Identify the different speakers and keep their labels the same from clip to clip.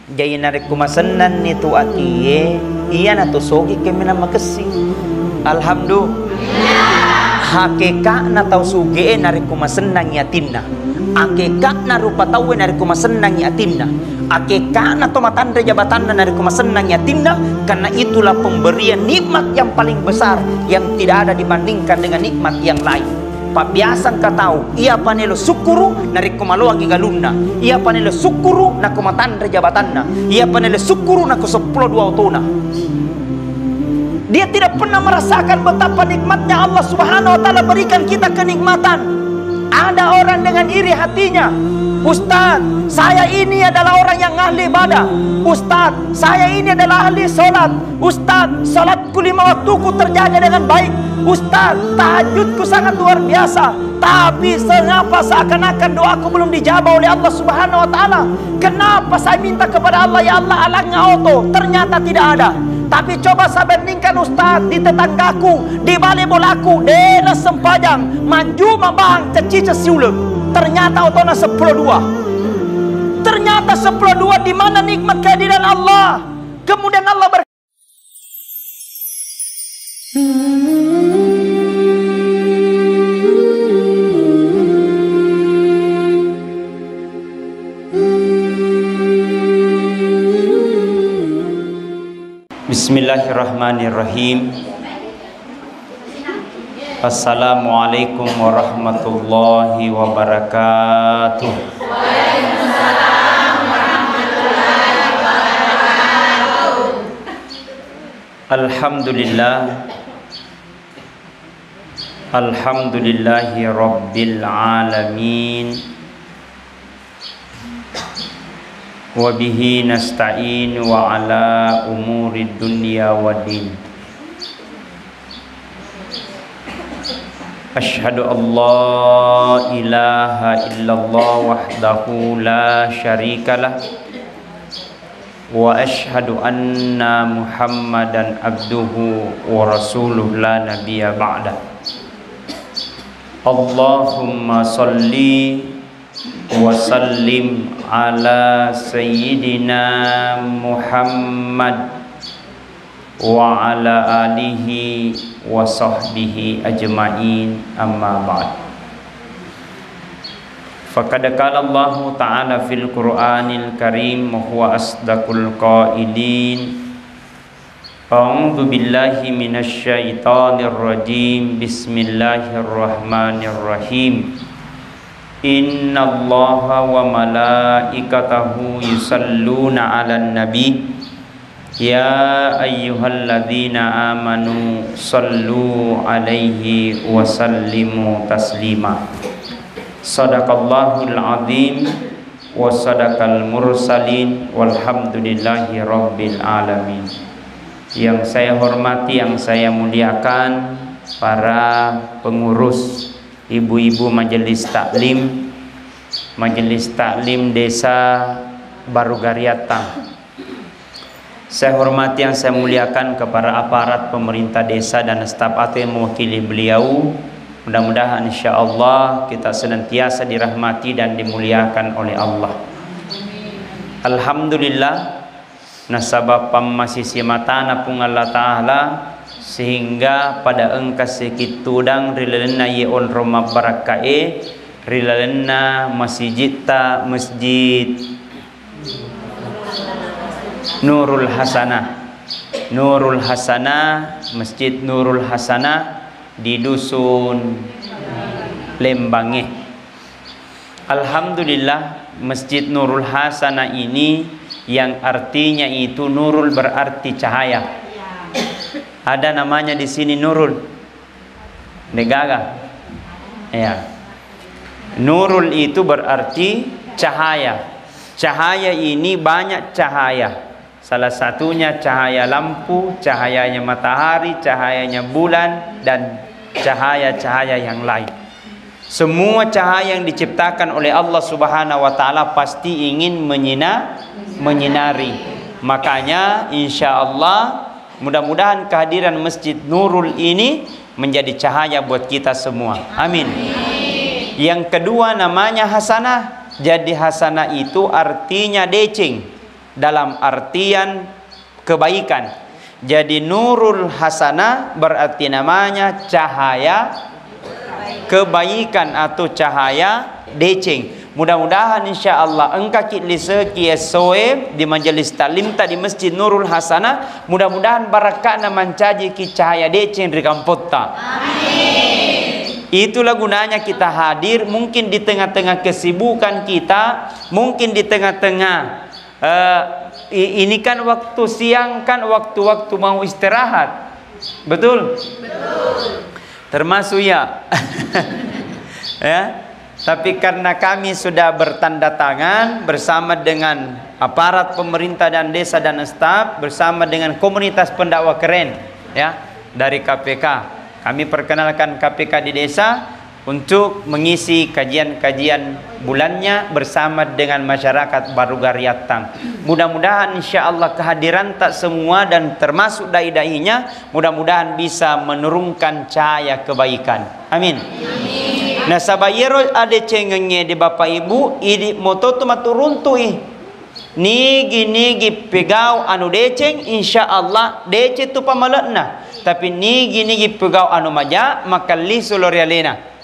Speaker 1: Jai narik kumasenan ni tu atie iya na tu sogi kemina makesi. Alhamdulillah. Hakikat na tau suge narik kumasenang yatinna. Hakikat na rupa tau narik kumasenang yatinna. Hakikat na tomatanda jabatan na narik kumasenang yatinna. Karena itulah pemberian nikmat yang paling besar yang tidak ada dibandingkan dengan nikmat yang lain. Pabiasan ka tahu, ia panelo sukuru narik kumalo agi galunna, ia panelo sukuru na kumatanda jabatanna, ia panelo sukuru na kusepuluh dua otona. Dia tidak pernah merasakan betapa nikmatnya Allah Subhanahu wa taala berikan kita kenikmatan. Ada orang dengan iri hatinya, Ustaz, saya ini adalah orang yang ahli ibadah. Ustaz, saya ini adalah ahli sholat. Ustaz, sholatku 5 waktuku terjaga dengan baik. Ustaz, tahajudku sangat luar biasa. Tapi kenapa seakan-akan doaku belum dijawab oleh Allah Subhanahu wa taala? Kenapa saya minta kepada Allah, ya Allah, alangnya auto, ternyata tidak ada. Tapi coba saya bandingkan Ustaz di tetanggaku, di balai bolaku, dena sempajang, maju mabang kecica siulek. Ternyata autona 10-2. Ternyata 10-2 di mana nikmat kehadiran Allah. Kemudian Allah Bismillahirrahmanirrahim. Assalamualaikum warahmatullahi wabarakatuh.
Speaker 2: Waalaikumsalam warahmatullahi wabarakatuh.
Speaker 1: Alhamdulillah. Alhamdulillahi rabbil alamin. Wabihi nasta'in wa ala umuri dunya waddin. Asyhadu an la ilaha illallah wahdahu la syarikalah wa asyhadu anna muhammadan abduhu wa rasuluh la nabiyya ba'dah. Allahumma salli wa sallim ala sayyidina Muhammad wa ala alihi wa sahbihi ajma'in, amma ba'd. Faqad qala Allah ta'ala fil Qur'anil Karim wa huwa asdaqul qailin. A'udzu billahi minasy syaithanir rajim. Bismillahirrahmanirrahim. Innallaha wa malaikatahu yusalluna 'alan nabi ya ayyuhalladzina amanu sallu 'alaihi wa sallimu taslima. Shadaqallahul azim wa sadaqal mursalin walhamdulillahi rabbil alamin. Yang saya hormati, yang saya muliakan para pengurus, ibu-ibu majelis taklim desa Barugariatang. Saya hormati, yang saya muliakan kepada aparat pemerintah desa dan staf atau yang mewakili beliau. Mudah-mudahan insyaallah kita senantiasa dirahmati dan dimuliakan oleh Allah. Alhamdulillah nasabab masih matana pung Allah Ta'ala sehingga pada engkas sekitudang rilalena ye on Roma barakae rilalena masjid Nurul Hasanah, Masjid Nurul Hasanah di dusun Lembange. Alhamdulillah, Masjid Nurul Hasanah ini yang artinya itu nurul berarti cahaya. Ada namanya di sini Nurul. Negaga. Ya. Nurul itu berarti cahaya. Cahaya ini banyak cahaya. Salah satunya cahaya lampu, cahayanya matahari, cahayanya bulan, dan cahaya-cahaya yang lain. Semua cahaya yang diciptakan oleh Allah Subhanahu wa taala pasti ingin menyinari. Makanya insya Allah mudah-mudahan kehadiran Masjid Nurul ini menjadi cahaya buat kita semua. Amin. Yang kedua namanya Hasanah. Jadi Hasanah itu artinya decing. dalam artian kebaikan. Jadi nurul hasanah berarti namanya cahaya kebaikan atau cahaya deceng. Mudah-mudahan insya-Allah engka kitlise kiesoe di majelis taklim di Masjid Nurul Hasanah, mudah-mudahan barakahna mancaji ki cahaya deceng di kampota. Amin. Itulah gunanya kita hadir, mungkin di tengah-tengah kesibukan kita, mungkin di tengah-tengah ini kan waktu siang, kan waktu-waktu mau istirahat. Betul? Betul. Termasuk ya. Ya. Tapi karena kami sudah bertanda tangan bersama dengan aparat pemerintah dan desa dan staf, bersama dengan komunitas pendakwah keren ya dari KPK. Kami perkenalkan KPK di desa untuk mengisi kajian-kajian bulannya bersama dengan masyarakat Baru Garyatang. Mudah-mudahan insya-Allah kehadiran tak semua dan termasuk dai-dainya mudah-mudahan bisa menurunkan cahaya kebaikan. Amin. Amin. Nah sabayero ada cengengnya di Bapak Ibu idi moto tu maturuntui nigi pegau anu deceng insya-Allah dece tu pamalena tapi nigi pegau anu maja maka li solorialena.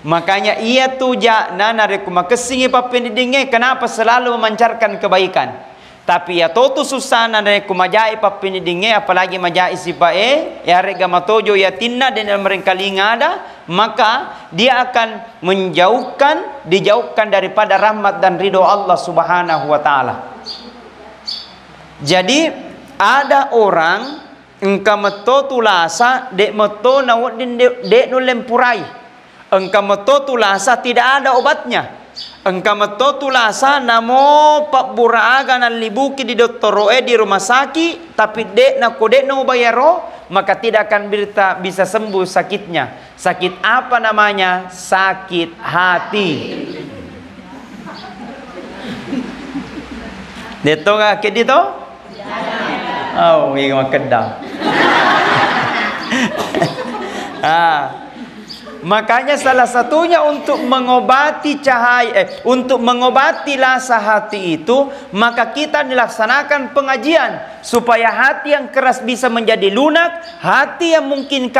Speaker 1: Makanya ia tu nana rekuma kesingi papendinge kenapa selalu memancarkan kebaikan. Tapi ya totu susah nana kumajai papendinge apalagi majai sipae ya rega matojo ya tinna dan mereka lingada maka dia akan dijauhkan daripada rahmat dan ridho Allah Subhanahu wa taala. Jadi ada orang engka meto tulasa dek meto nawadin dek nulempurai. Engka meto tulasa tidak ada obatnya. Engka meto tulasa namo pak buraaga nan libuki di doktoroe di rumah sakit tapi dek no bayaro maka tidak akan bisa sembuh sakitnya. Sakit apa namanya? Sakit hati. Deto ga ke dito? Oh, iya makedang. Makanya salah satunya untuk mengobati untuk mengobati rasa hati itu, maka kita dilaksanakan pengajian supaya hati yang keras bisa menjadi lunak, hati yang mungkin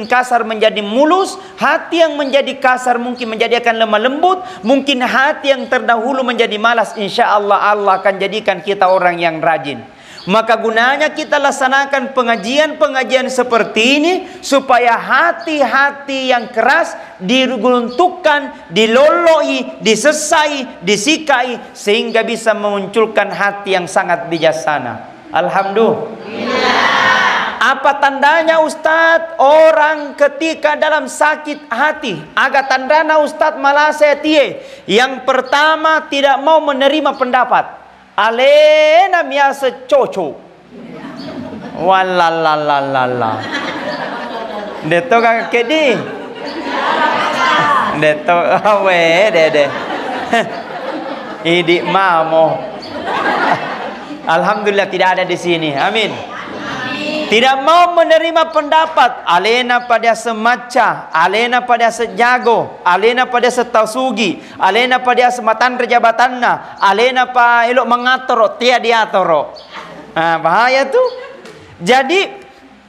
Speaker 1: kasar menjadi mulus, hati yang menjadi kasar mungkin menjadi akan lemah lembut, mungkin hati yang terdahulu menjadi malas. Insya Allah Allah akan jadikan kita orang yang rajin. Maka gunanya kita laksanakan pengajian-pengajian seperti ini supaya hati-hati yang keras diguntukkan, diloloi, disesai, disikai sehingga bisa memunculkan hati yang sangat bijaksana. Alhamdulillah. Apa tandanya Ustadz? Orang ketika dalam sakit hati, agak tandana Ustadz malah saya tie. Yang pertama tidak mau menerima pendapat. Alena miasa coco. Walalalala. Deto kak kedi. Deto awe dede. Idi mamo. Alhamdulillah tidak ada di sini. Amin. Tidak mau menerima pendapat. Alena pada semaca, alena pada sejago, alena pada setausugi, alena pada sematan rejabatanna, alena pa elok mengator, tia diatoro. Bahaya tuh. Jadi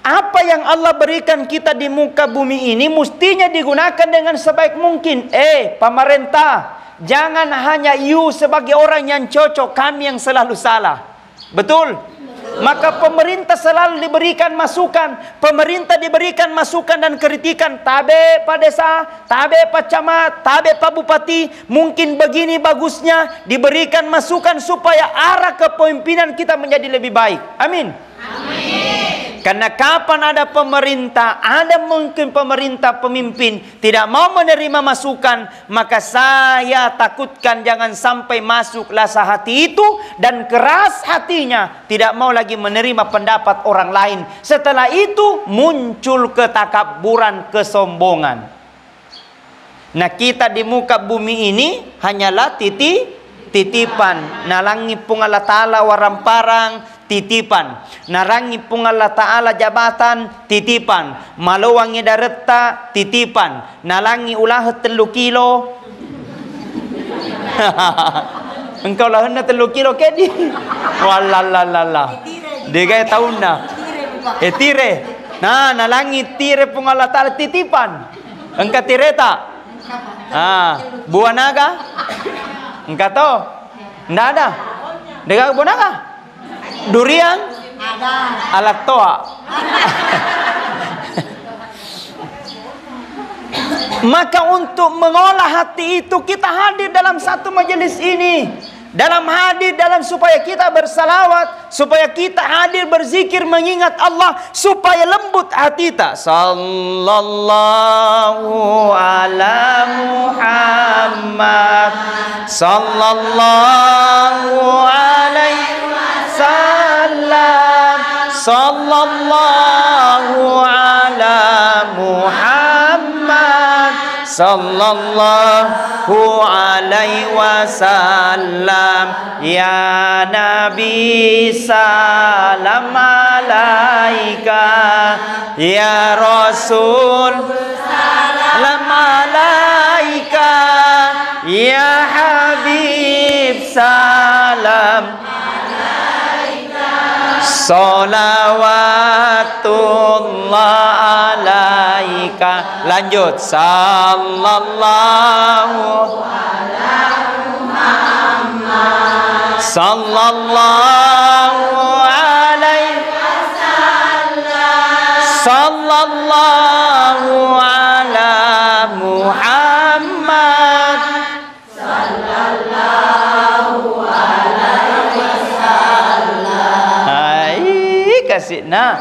Speaker 1: apa yang Allah berikan kita di muka bumi ini mestinya digunakan dengan sebaik mungkin. Pemerintah, jangan hanya you sebagai orang yang cocok, kami yang selalu salah. Betul? Maka pemerintah selalu diberikan masukan. Pemerintah diberikan masukan dan kritikan. Tabe pak desa, tabe pak camat, tabe pak bupati. Mungkin begini bagusnya. Diberikan masukan supaya arah kepemimpinan kita menjadi lebih baik. Amin. Amin. Karena kapan ada pemerintah, ada mungkin pemerintah pemimpin tidak mau menerima masukan, maka saya takutkan jangan sampai masuk rasa hati itu dan keras hatinya, tidak mau lagi menerima pendapat orang lain. Setelah itu muncul ketakabburan, kesombongan. Nah kita di muka bumi ini hanyalah titipan. Nalangi pung Allah Ta'ala waramparang, titipan. Narangi pung Allah Ta'ala jabatan, titipan. Maluwangi dareta, titipan. Nalangi ulah 3 kilo. Engkau lah hendak 3 kilo kedi. Walalala. Dia tahun na. Tire. Nah, langit tire pun Allah Ta'ala titipan. Engkau tire tak? Buah naga? Engkau tahu? Nggak ada. Dia buah naga? Durian? Alat toa. Maka untuk mengolah hati itu kita hadir dalam satu majelis ini. Dalam supaya kita bersalawat, supaya kita hadir berzikir mengingat Allah, supaya lembut hati kita. Sallallahu ala Muhammad, sallallahu alaihi wasallam, sallallahu ala Muhammad, sallallahu alaihi wasallam. Ya Nabi salam alaika, ya Rasul salam alaika, ya Habib salam alaika, salawatullah alaika. Lanjut. Sallallahu ala Muhammad, sallallahu alaihi wasallam, sallallahu ala Muhammad, sallallahu alaihi wasallam. Hai, kasih nah.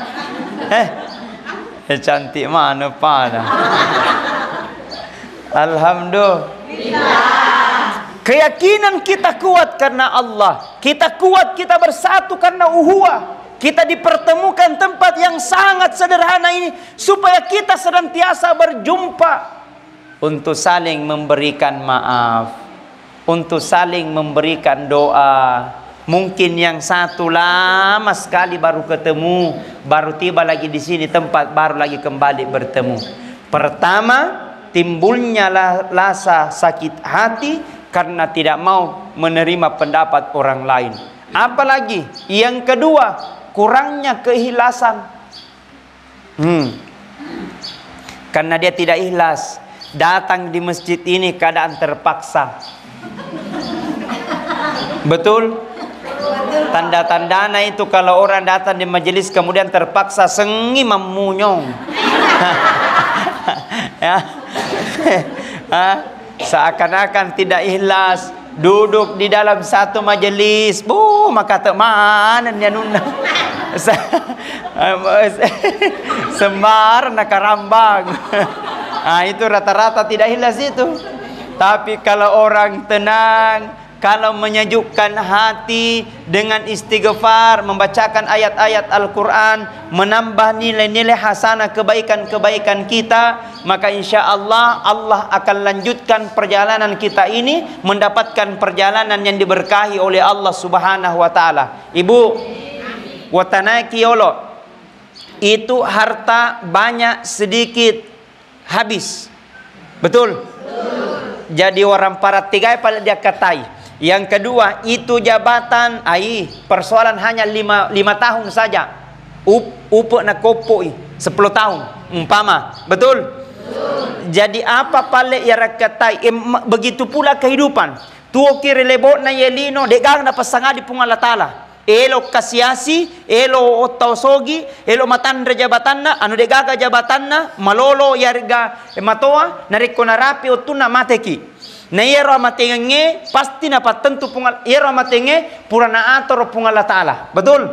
Speaker 1: Cantik mana pada. Alhamdulillah. Keyakinan kita kuat karena Allah. Kita kuat, kita bersatu karena uhuwah. Kita dipertemukan tempat yang sangat sederhana ini supaya kita senantiasa berjumpa untuk saling memberikan maaf, untuk saling memberikan doa. Mungkin yang satu lama sekali baru ketemu, baru tiba lagi di sini tempat, baru lagi kembali bertemu. Pertama, timbulnya rasa sakit hati karena tidak mau menerima pendapat orang lain. Apalagi yang kedua, kurangnya keikhlasan. Karena dia tidak ikhlas, datang di masjid ini keadaan terpaksa. Betul? Tanda-tandana itu kalau orang datang di majelis kemudian terpaksa sengi memunyong. Ya. Seakan-akan tidak ikhlas, duduk di dalam satu majelis, maka tak mana dia nunda. Semar nak karambang. Itu rata-rata tidak ikhlas itu. Tapi kalau orang tenang, kalau menyejukkan hati dengan istighfar, membacakan ayat-ayat Al-Quran, menambah nilai-nilai hasanah kebaikan-kebaikan kita, maka insya Allah Allah akan lanjutkan perjalanan kita ini, mendapatkan perjalanan yang diberkahi oleh Allah Subhanahu wa Ta'ala. Ibu, watanaki yolo, itu harta banyak sedikit habis. Betul? Jadi orang para tiga pada dia katai. Yang kedua, itu jabatan, persoalan hanya 5 tahun saja. Upuk nak kopoi 10 tahun umpama. Betul? Jadi apa pale ya rakatai, begitu pula kehidupan. Tuo kiri lebot na yelino degang na pasanga di punga latala. Elo kasiasi, elo otosogi, elo matandra jabatanna, anu degaga jabatanna, malolo yarga matoa, nariko narapi otuna mateki. Na yero amatenge pasti napa tentu pungal yero amatenge purana ator pungal Ta'ala. Betul?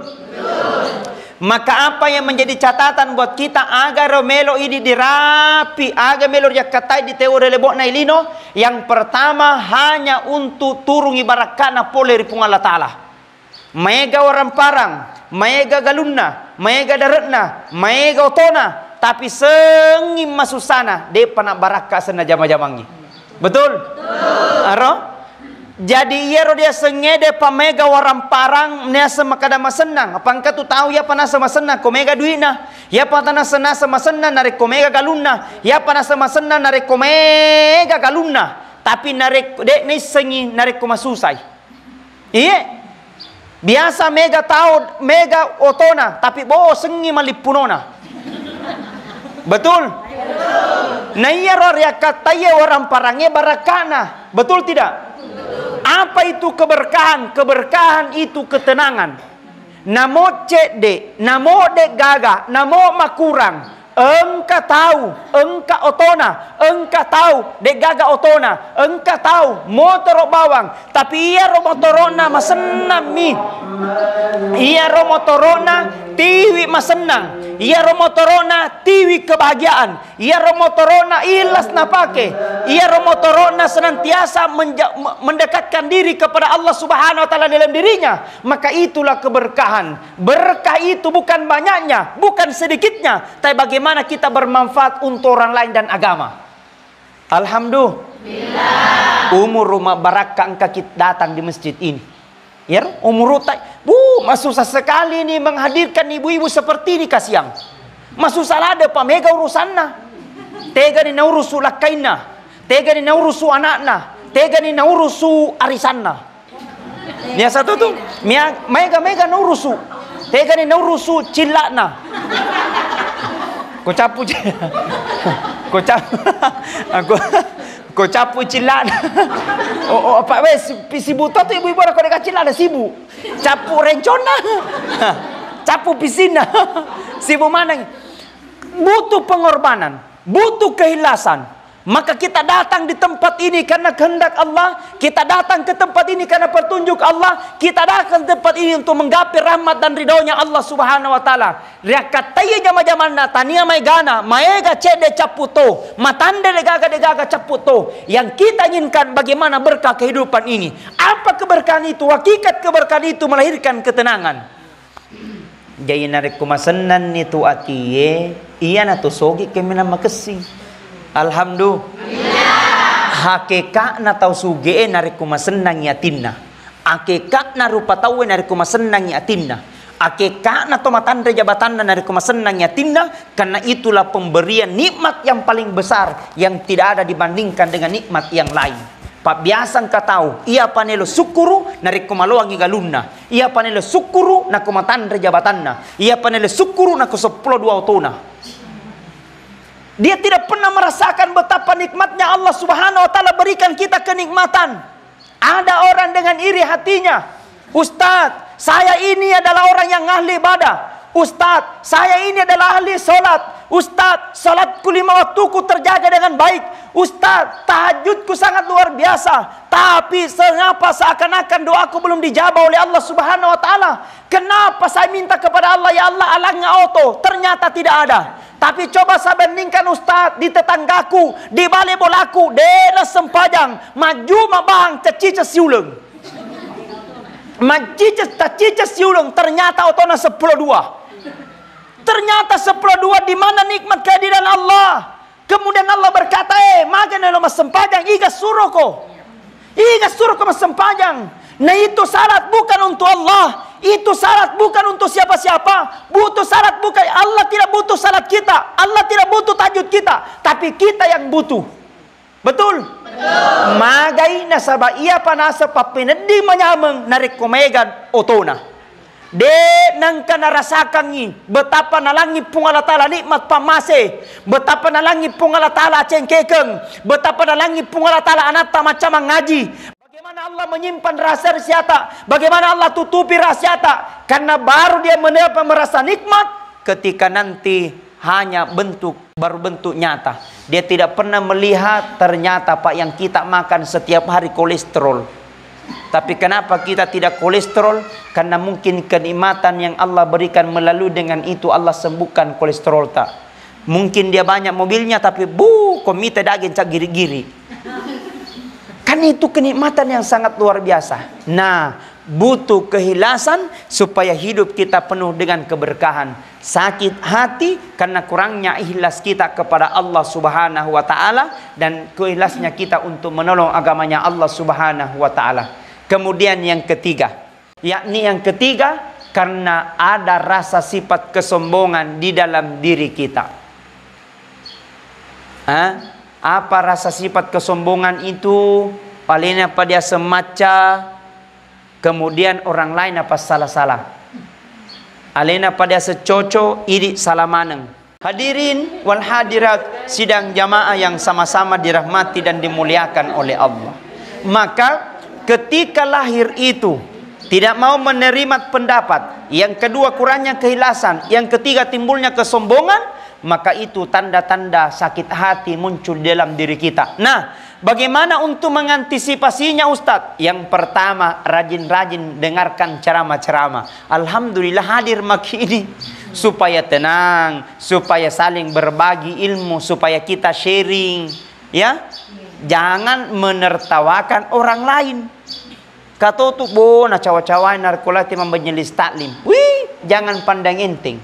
Speaker 1: Maka apa yang menjadi catatan buat kita agar melo ini dirapi, agar melo jakatai di teori lebok na ilino, yang pertama hanya untuk turun ibarat kana poleri pungal Ta'ala. Maega orang parang, maega galunna, maega daratna, maega otona, tapi sengim masusana de pana baraka sana jama-jamangi. Betul? Aro? Jadi yero dia sengede pamega warang parang nasa makadama senang. Apangka tu tahu ya panasa masenang komega duina. Ya panasa nasa masenang nare komega galuna. Ya panasa masenang nare komega galuna. Tapi nare dek ni sengi nare komasusai. Iya. Biasa mega tahu, mega otona, tapi bo sengi malipunona. Betul? Nah iya ya katanya orang parange barakana. Betul tidak? Apa itu keberkahan? Keberkahan itu ketenangan. Namo cede, namo dek gaga, namo makurang. Engka tahu, engka otona, engka tahu, dek gaga otona, engka tahu, motor bawang, tapi iya motorona masenang mi. Iya motorona tiwi masenang, iya motorona tiwi kebahagiaan, iya motorona ilas napake, iya motorona senantiasa mendekatkan diri kepada Allah Subhanahu wa taala dalam dirinya. Maka itulah keberkahan. Berkah itu bukan banyaknya, bukan sedikitnya, tapi bagaimana kita bermanfaat untuk orang lain dan agama. Alhamdulillah. Umur rumah barakah engkau kita datang di masjid ini. Ya, umur utai. Susah sekali nih menghadirkan ibu-ibu seperti ini kasiang. Susah ada Pak Mega urusanna. Tega ni naurusu lakaina. Tega ni naurusu anakna. Tega ni naurusu arisanna. Dia satu tuh, mega naurusu. Tega ni naurusu cilakna. Ko capu ko capu cilan. Oh Pak wes sibu tu ibu-ibu nak dekat cilan ada sibu. Capu rencona. Capu pisina. Sibu mana? Butuh pengorbanan, butuh keikhlasan. Maka kita datang di tempat ini karena kehendak Allah. Kita datang ke tempat ini karena petunjuk Allah. Kita datang ke tempat ini untuk menggapai rahmat dan ridhonya Allah Subhanahu wa taala. Riakataya jama-jamana tania maigana, maega cede caputo, matande degaga caputo. Yang kita inginkan bagaimana berkah kehidupan ini. Apa keberkahan itu? Hakikat keberkahan itu melahirkan ketenangan. Jadi narik kumasenan itu akiye, iya na to sogi kemina makesi. Alhamdulillah. Hakikat na tau suge narik kumasenang yatinna. Hakikat na rupa tau narik kumasenang yatinna. Hakikat na to matanda jabatan na narik kumasenang yatinna. Karena itulah pemberian nikmat yang paling besar yang tidak ada dibandingkan dengan nikmat yang lain. Pak biasa engkau tahu, ia panelo sukuru narik kumaloangi galunna. Ia panelo sukuru na kumatanda jabatanna. Ia panelo sukuru na kusepuluh dua otona. Dia tidak pernah merasakan betapa nikmatnya Allah Subhanahu wa taala berikan kita kenikmatan. Ada orang dengan iri hatinya. Ustadz, saya ini adalah orang yang ahli ibadah. Ustadz, saya ini adalah ahli solat. Ustadz, solatku 5 waktuku terjaga dengan baik. Ustadz, tahajudku sangat luar biasa. Tapi kenapa seakan-akan doaku belum dijabah oleh Allah Subhanahu wa taala? Kenapa saya minta kepada Allah, ya Allah alangnya auto, ternyata tidak ada. Tapi coba saya bandingkan Ustaz di tetanggaku, di balai bolaku, dena sempajang, maju mabang cecica siulung. Macica siulung, ternyata otona 10-2. Ternyata 10-2 di mana nikmat kehadiran Allah. Kemudian Allah berkata, makan lo mas sempajang, iga suruh ko mas sempajang. Nah itu syarat bukan untuk Allah. Itu syarat bukan untuk siapa-siapa. Butuh syarat bukan. Allah tidak butuh syarat kita. Allah tidak butuh tahajud kita. Tapi kita yang butuh. Betul? Betul. Magai nasaba iya panasa papinedi menyameng narik komegan otona. De nangka narasakan ni betapa nalangi pungala taala nikmat pamase. Betapa nalangi pungala taala cengkekeng. Betapa nalangi pungala taala anata macam ngaji. Bagaimana Allah menyimpan rahasia rahasia, bagaimana Allah tutupi rahasia, karena baru dia merasa nikmat ketika nanti hanya baru bentuk nyata. Dia tidak pernah melihat ternyata Pak yang kita makan setiap hari kolesterol. Tapi kenapa kita tidak kolesterol? Karena mungkin kenikmatan yang Allah berikan melalui dengan itu Allah sembuhkan kolesterol tak. Mungkin dia banyak mobilnya tapi komite daging cak giri-giri. Kan itu kenikmatan yang sangat luar biasa. Nah, butuh keikhlasan supaya hidup kita penuh dengan keberkahan. Sakit hati karena kurangnya ikhlas kita kepada Allah Subhanahu wa taala dan keikhlasnya kita untuk menolong agamanya Allah Subhanahu wa taala. Kemudian yang ketiga, karena ada rasa sifat kesombongan di dalam diri kita. Apa rasa sifat kesombongan itu? Palingnya pada semacam kemudian orang lain apa salah-salah. Alena pada secoco iri salamaneng. Hadirin wal hadirat sidang jamaah yang sama-sama dirahmati dan dimuliakan oleh Allah. Maka ketika lahir itu tidak mau menerima pendapat, yang kedua kurangnya keikhlasan, yang ketiga timbulnya kesombongan, maka itu tanda-tanda sakit hati muncul dalam diri kita. Nah, bagaimana untuk mengantisipasinya Ustadz? Yang pertama, rajin-rajin dengarkan ceramah-ceramah. Alhamdulillah hadir maki ini supaya tenang, supaya saling berbagi ilmu, supaya kita sharing, ya. Jangan menertawakan orang lain. Kata tu bona cawa-cawa narkolati membenyelis taklim. Wih, jangan pandang enteng.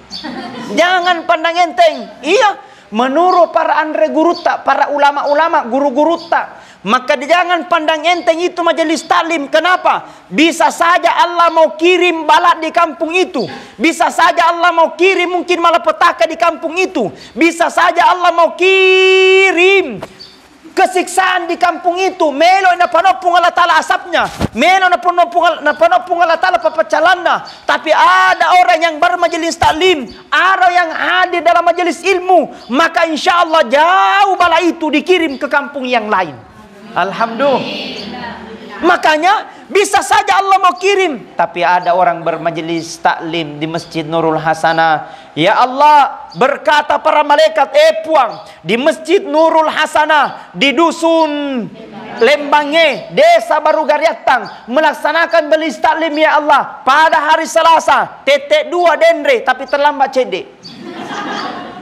Speaker 1: Jangan pandang enteng. Iya, menurut para andre guruta, para ulama-ulama, guru-guru tak, maka jangan pandang enteng itu majelis taklim. Kenapa? Bisa saja Allah mau kirim balak di kampung itu. Bisa saja Allah mau kirim mungkin malapetaka di kampung itu. Bisa saja Allah mau kirim kesiksaan di kampung itu. Melo na panopong Allah Ta'ala asapnya. Melo na panopong Allah Ta'ala papacalanna. Tapi ada orang yang bermajelis taklim, ada yang hadir dalam majelis ilmu, maka insya Allah jauh bala itu dikirim ke kampung yang lain. Alhamdulillah. Makanya bisa saja Allah mau kirim, tapi ada orang bermajelis taklim di Masjid Nurul Hasanah. Ya Allah, berkata para malaikat, puang di Masjid Nurul Hasanah di dusun Lembange, Desa Baru Garyatang, melaksanakan majelis taklim ya Allah pada hari Selasa, tetek 2 dendre, tapi terlambat cedek.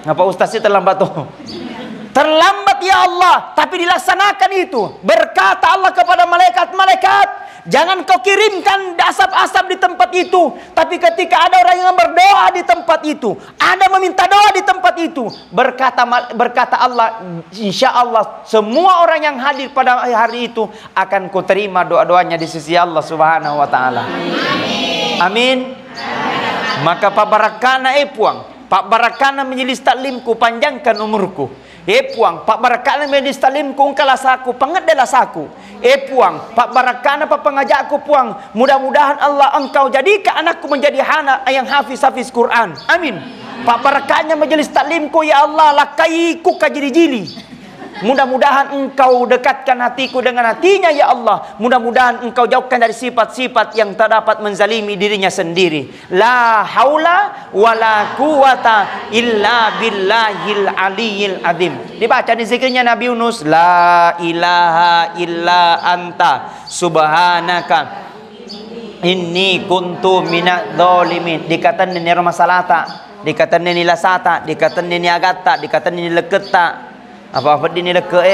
Speaker 1: Ngapa Ustaz sih terlambat tuh? Terlambat ya Allah, tapi dilaksanakan itu. Berkata Allah kepada malaikat-malaikat, jangan kau kirimkan asap-asap di tempat itu. Tapi ketika ada orang yang berdoa di tempat itu, ada meminta doa di tempat itu, berkata Allah, insya Allah semua orang yang hadir pada hari itu akan kuterima doa-doanya di sisi Allah Subhanahu wa Ta'ala. Amin. Maka Pak Barakana puang, Pak Barakana menjelis taklimku, panjangkan umurku. Puang, Pak Barakana menjelis taklimku, engkau saku, pengedelah saku. Puang, Pak Barakana Pak pengajakku puang, mudah-mudahan Allah engkau jadikan anakku menjadi anak yang hafiz Quran. Amin. Pak Barakanya menjelis taklimku, ya Allah lakaiku kajiri-jili. Mudah-mudahan engkau dekatkan hatiku dengan hatinya ya Allah. Mudah-mudahan engkau jauhkan dari sifat-sifat yang tak dapat menzalimi dirinya sendiri. La haula wala quwata illa billahil aliyil azim. Dibaca di zikirnya Nabi Yunus, la ilaha illa anta subhanaka inni kuntu minadz zalimin. Dikatakan ini rumah salata, dikatakan ini lasata, dikatakan ini agatta, dikatakan ini leketa. Apa dini leke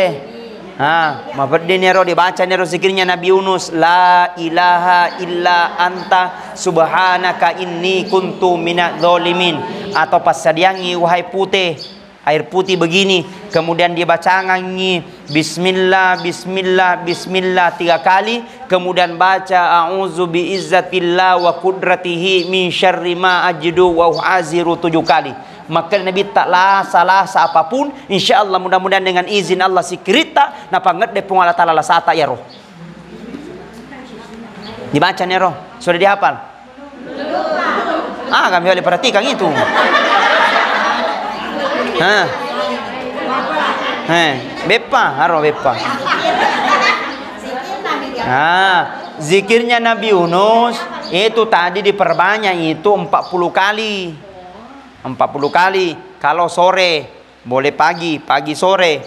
Speaker 1: mafad dini ro dibaca ro zikirnya Nabi Yunus, la ilaha illa anta subhanaka inni kuntu minadz zalimin. Atau pas sadiangi wahai putih, air putih begini, kemudian dia bacangangi bismillah bismillah bismillah 3 kali, kemudian baca a'udzu biizzatillah wa qudratihi min syarri ma ajidu wa uhaziru 7 kali. Maka Nabi taklah salah apapun, insya Allah mudah-mudahan dengan izin Allah si kerita napa ngede pengalat Allah sata ya roh. Dibaca nih roh, sudah dihafal? Kami boleh perhatikan itu. Bepa, haro bepa. Zikirnya Nabi Yunus itu tadi diperbanyak itu 40 kali. 40 kali. Kalau sore boleh pagi sore.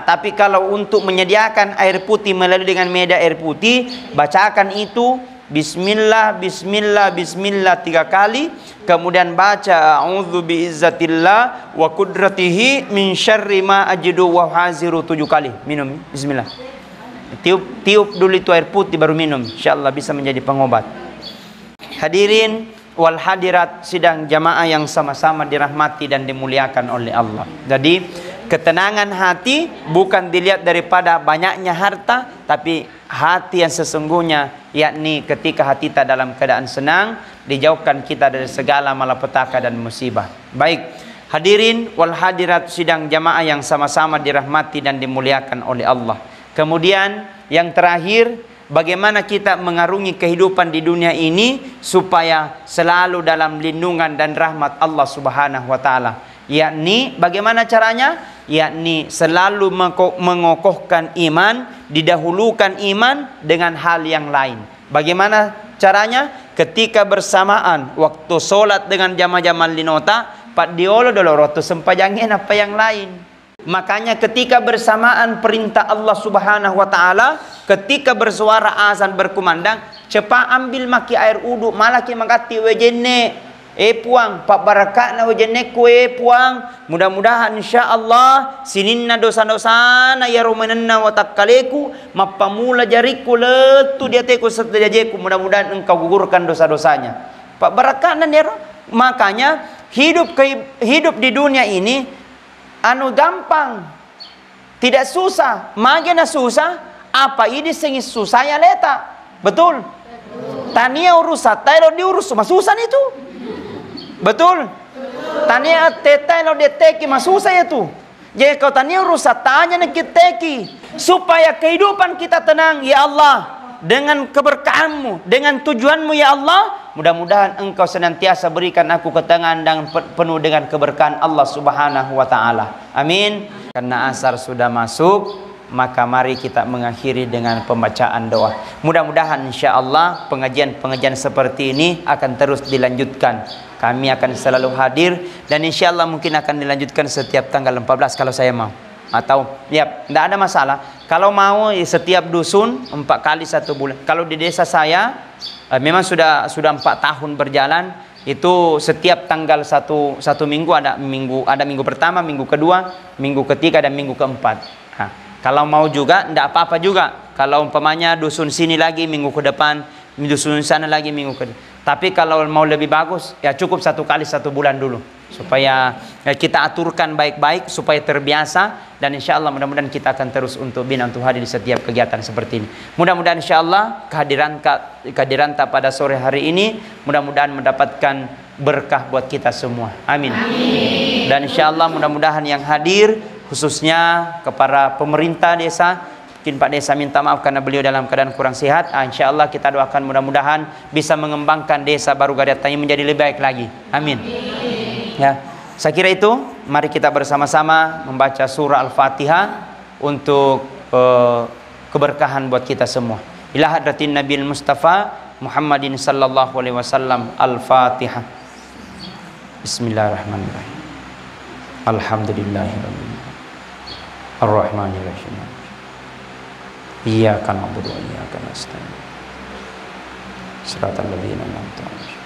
Speaker 1: Tapi kalau untuk menyediakan air putih melalui dengan media air putih, bacakan itu bismillah bismillah bismillah 3 kali, kemudian baca a'udzu biizzatillah wa qudratihi min syarri ma ajidu wa haziru 7 kali. Minum bismillah. Tiup dulu itu air putih baru minum, insyaallah bisa menjadi pengobat. Hadirin wal hadirat sidang jamaah yang sama-sama dirahmati dan dimuliakan oleh Allah. Jadi ketenangan hati bukan dilihat daripada banyaknya harta, tapi hati yang sesungguhnya, yakni ketika hati kita dalam keadaan senang, dijauhkan kita dari segala malapetaka dan musibah. Baik, hadirin wal hadirat sidang jamaah yang sama-sama dirahmati dan dimuliakan oleh Allah. Kemudian yang terakhir bagaimana kita mengarungi kehidupan di dunia ini supaya selalu dalam lindungan dan rahmat Allah Subhanahu wa taala. Yakni bagaimana caranya? Yakni selalu mengokohkan iman, didahulukan iman dengan hal yang lain. Bagaimana caranya? Ketika bersamaan waktu solat dengan jama-jama linota, Pak diolo doloroto sempajangin apa yang lain. Makanya ketika bersamaan perintah Allah Subhanahu wa taala, ketika bersuara azan berkumandang, cepat ambil maki air uduk, malah ki mangati wejene. Puang, Pak Barakat na wejene kue puang. Mudah-mudahan insyaallah sininna dosa-dosa na ya romananna wa takkaleku mapamula jariku letu dia teku setajajeku. Mudah-mudahan engkau gugurkan dosa-dosanya. Pak Barakat na nero. Makanya hidup di dunia ini anu gampang, tidak susah. Magena susah, apa ini sengis susah ya leta. Betul? Tania urus satai lo diurus cuma susah itu. Betul? Tania tetai lo deteki mah susah ya tuh. Jadi kau tania urus satanya nak kiteki supaya kehidupan kita tenang ya Allah, dengan keberkahanmu, dengan tujuanmu ya Allah. Mudah-mudahan engkau senantiasa berikan aku ketenangan dan penuh dengan keberkahan Allah Subhanahu wa taala. Amin. Karena asar sudah masuk, maka mari kita mengakhiri dengan pembacaan doa. Mudah-mudahan insyaallah pengajian-pengajian seperti ini akan terus dilanjutkan. Kami akan selalu hadir dan insyaallah mungkin akan dilanjutkan setiap tanggal 14 kalau saya mau. Atau ya tidak ada masalah. Kalau mau setiap dusun 4 kali 1 bulan. Kalau di desa saya memang sudah 4 tahun berjalan, itu setiap tanggal satu minggu ada minggu pertama, minggu kedua, minggu ketiga dan minggu keempat. Nah, kalau mau juga tidak apa-apa juga. Kalau umpamanya dusun sini lagi minggu ke depan, dusun sana lagi minggu ke depan. Tapi kalau mau lebih bagus ya cukup 1 kali 1 bulan dulu supaya kita aturkan baik-baik supaya terbiasa, dan insyaallah mudah-mudahan kita akan terus untuk bina untuk hadir di setiap kegiatan seperti ini. Mudah-mudahan insyaallah kehadiran pada sore hari ini mudah-mudahan mendapatkan berkah buat kita semua. Amin. Amin. Dan insyaallah mudah-mudahan yang hadir khususnya kepada pemerintah desa, mungkin Pak Desa minta maaf karena beliau dalam keadaan kurang sehat. InsyaAllah kita doakan mudah-mudahan bisa mengembangkan desa Baru Gariata ini menjadi lebih baik lagi. Amin. Ya, saya kira itu. Mari kita bersama-sama membaca surah Al-Fatihah untuk keberkahan buat kita semua. Ila hadratin Nabil Mustafa Muhammadin sallallahu alaihi wasallam. Al-Fatihah. Bismillahirrahmanirrahim. Alhamdulillahirabbil alamin. Ar-Rahmanirrahim. Iyyaka na'budu wa iyyaka nasta'in. Shiratal ladzina an'amta 'alaihim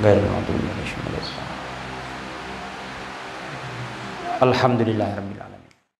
Speaker 1: ghairil maghdubi 'alaihim waladdallin. Alhamdulillahirabbil alamin.